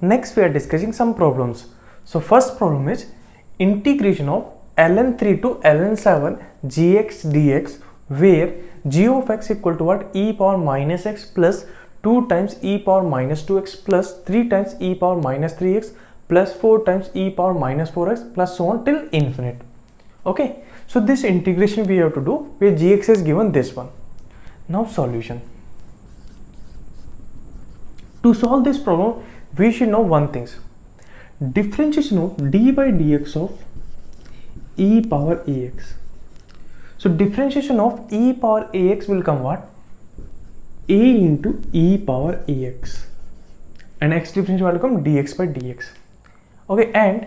Next we are discussing some problems. So first problem is integration of ln3 to ln7 gx dx, where g of x equal to what? E power minus x plus 2 times e power minus 2x plus 3 times e power minus 3x plus 4 times e power minus 4x plus so on till infinite. Okay, so this integration we have to do where gx is given this one. Now solution. To solve this problem, we should know one thing. Differentiation of d by dx of e power ax. So differentiation of e power ax will come what? A into e power ax, and x differentiation will come dx by dx. Okay, and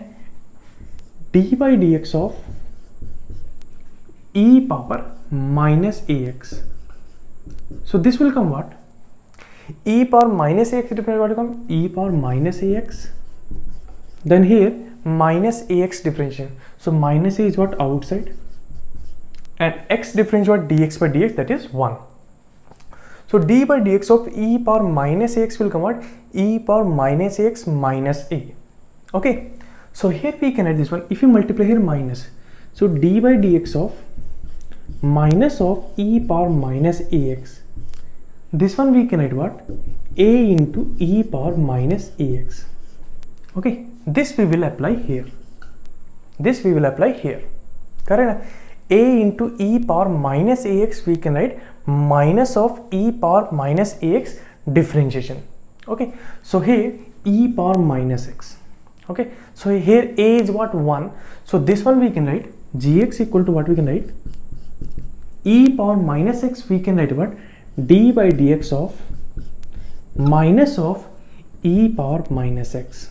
d by dx of e power minus ax. So this will come what? E power minus ax differential will come e power minus ax. Then here minus ax differential. So minus a is what? Outside. And x differential what? Dx by dx, that is 1. So d by dx of e power minus ax will come what? E power minus ax minus a. Okay. So here we can add this one. If you multiply here minus, so d by dx of minus of e power minus ax. This one we can write what? A into e power minus ax. Okay, this we will apply here. This we will apply here. Correct? A into e power minus ax we can write minus of e power minus ax differentiation. Okay, so here e power minus x. Okay, so here a is what? 1. So this one we can write gx equal to what we can write? E power minus x we can write what? D by dx of minus of e power minus x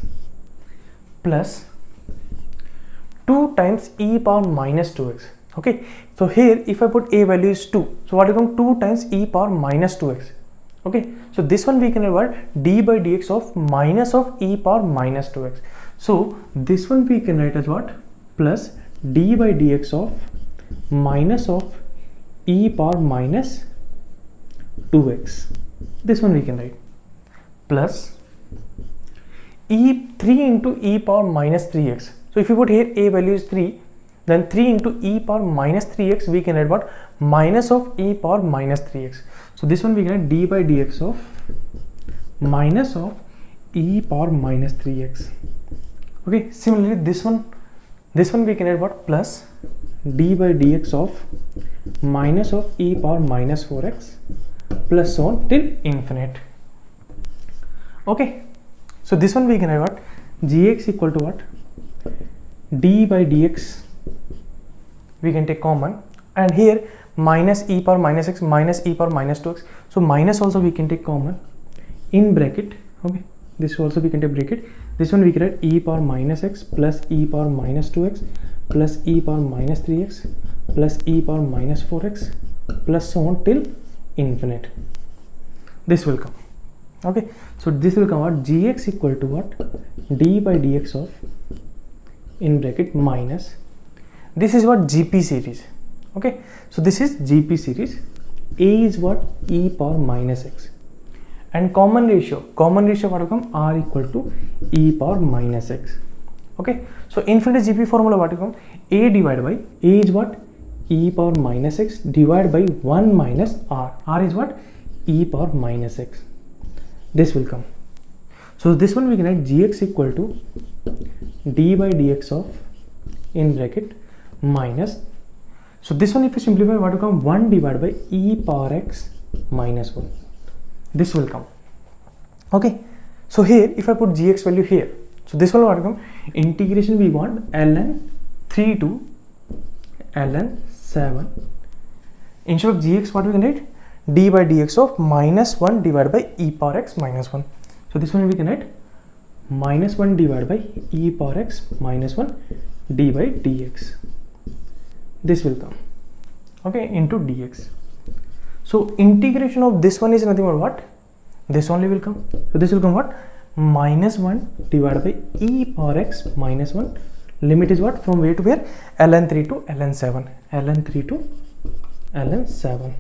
plus 2 times e power minus 2x. Okay, so here if I put a value is 2, so what will come? 2 times e power minus 2x. Okay, so this one we can write what? D by dx of minus of e power minus 2x. So this one we can write as what? Plus d by dx of minus of e power minus 2x. This one we can write plus e3 into e power minus 3x. So if you put here a value is 3, then 3 into e power minus 3x we can write what? Minus of e power minus 3x. So this one we can write d by dx of minus of e power minus 3x. Okay, similarly this one we can write what? Plus d by dx of minus of e power minus 4x plus so on till infinite. Okay, so this one we can write what? Gx equal to what? D by dx we can take common, and here minus e power minus x minus e power minus 2x. So minus also we can take common in bracket. Okay, this also we can take bracket. This one we can write e power minus x plus e power minus 2x plus e power minus 3x plus e power minus 4x plus so on till infinite. This will come. Okay, so this will come out gx equal to what? D by dx of in bracket minus, this is what? GP series. Okay, so this is GP series. A is what? E power minus x, and common ratio what will come? R equal to e power minus x. Okay, so infinite GP formula what will come? A divided by A is what? E power minus x divided by 1 minus r. R is what? E power minus x. This will come. So this one we can write gx equal to d by dx of in bracket minus. So this one if you simplify what will come? 1 divided by e power x minus 1. This will come. Okay, so here if I put gx value here, so this one what will come? Integration we want ln 3 to ln 7. Instead of gx what we can write? D by dx of minus 1 divided by e power x minus 1. So this one we can write minus 1 divided by e power x minus 1 d by dx. This will come. Okay, into dx. So integration of this one is nothing but what? This only will come. So this will come what? Minus 1 divided by e power x minus 1. Limit is what? From where to where? ln 3 to ln 7. ln 3 to ln 7.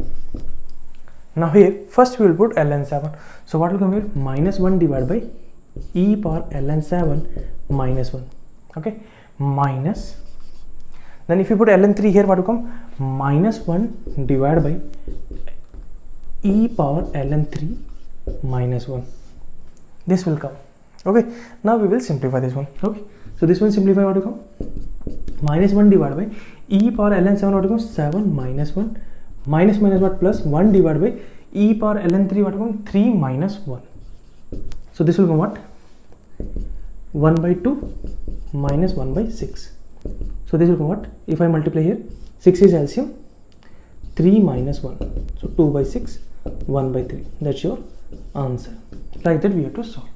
Now here first we will put ln 7. So what will come here? Minus 1 divided by e power ln 7 minus 1. Okay, minus, then if you put ln 3 here, what will come? Minus 1 divided by e power ln 3 minus 1. This will come. Okay, now we will simplify this one. Okay, so this one simplify, what will come? Minus 1 divided by e power ln 7, what will come? 7 minus 1 minus what? Plus 1 divided by e power ln 3, what will come? 3 minus 1. So this will come what? 1 by 2 minus 1 by 6. So this will come what? If I multiply here, 6 is LCM, 3 minus 1. So 2 by 6, 1 by 3. That's your answer. Like that we have to solve.